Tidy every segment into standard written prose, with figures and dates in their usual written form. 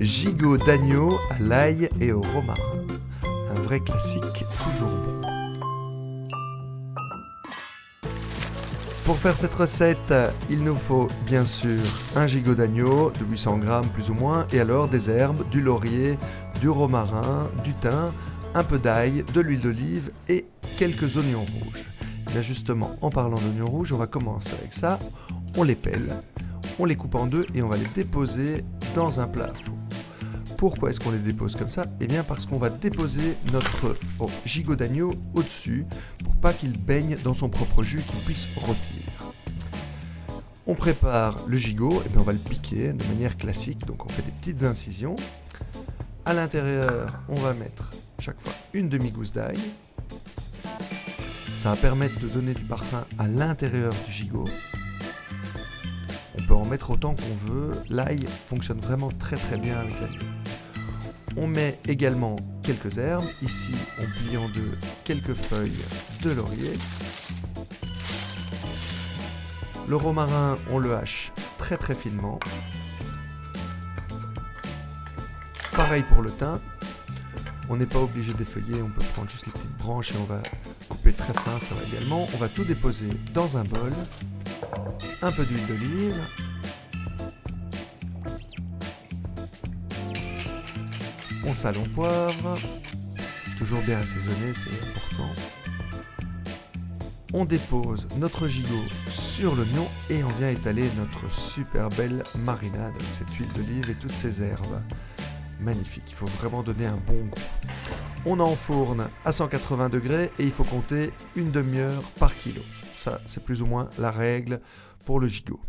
Gigot d'agneau à l'ail et au romarin. Un vrai classique, toujours bon. Pour faire cette recette, il nous faut bien sûr un gigot d'agneau de 800 g plus ou moins, et alors des herbes, du laurier, du romarin, du thym, un peu d'ail, de l'huile d'olive et quelques oignons rouges. Et bien justement, en parlant d'oignons rouges, on va commencer avec ça. On les pèle, on les coupe en deux et on va les déposer dans un plat à four. Pourquoi est-ce qu'on les dépose comme ça ? Eh bien parce qu'on va déposer notre gigot d'agneau au-dessus pour pas qu'il baigne dans son propre jus et qu'il puisse rôtir. On prépare le gigot, et bien on va le piquer de manière classique, donc on fait des petites incisions. À l'intérieur, on va mettre chaque fois une demi-gousse d'ail. Ça va permettre de donner du parfum à l'intérieur du gigot. On peut en mettre autant qu'on veut, l'ail fonctionne vraiment très très bien avec l'agneau. On met également quelques herbes, ici on plie en deux quelques feuilles de laurier. Le romarin, on le hache très très finement. Pareil pour le thym, on n'est pas obligé d'effeuiller, on peut prendre juste les petites branches et on va couper très fin, ça va également. On va tout déposer dans un bol, un peu d'huile d'olive, on sale, on poivre, toujours bien assaisonné, c'est important. On dépose notre gigot sur l'oignon et on vient étaler notre super belle marinade avec cette huile d'olive et toutes ces herbes. Magnifique, il faut vraiment donner un bon goût. On enfourne à 180 degrés et il faut compter une demi-heure par kilo. Ça, c'est plus ou moins la règle pour le gigot.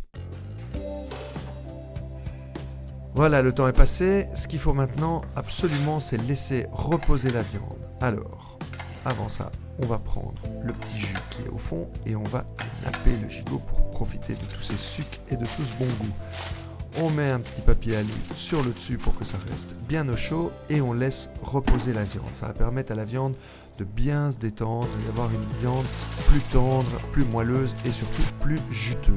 Voilà, le temps est passé. Ce qu'il faut maintenant, absolument, c'est laisser reposer la viande. Alors, avant ça, on va prendre le petit jus qui est au fond et on va napper le gigot pour profiter de tous ces sucs et de tout ce bon goût. On met un petit papier alu sur le dessus pour que ça reste bien au chaud et on laisse reposer la viande. Ça va permettre à la viande de bien se détendre et d'avoir une viande plus tendre, plus moelleuse et surtout plus juteuse.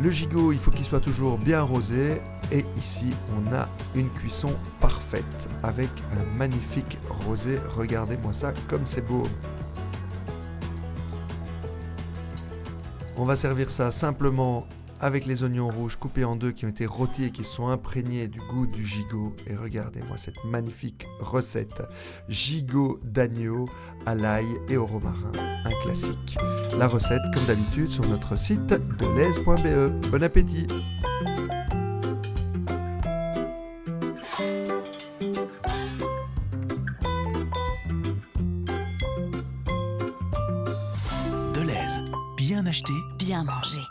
Le gigot, il faut qu'il soit toujours bien rosé et ici on a une cuisson parfaite avec un magnifique rosé. Regardez-moi ça comme c'est beau. On va servir ça simplement avec les oignons rouges coupés en deux qui ont été rôtis et qui sont imprégnés du goût du gigot. Et regardez-moi cette magnifique recette. Gigot d'agneau à l'ail et au romarin. Un classique. La recette, comme d'habitude, sur notre site delez.be. Bon appétit! Delez, bien acheté, Bien manger.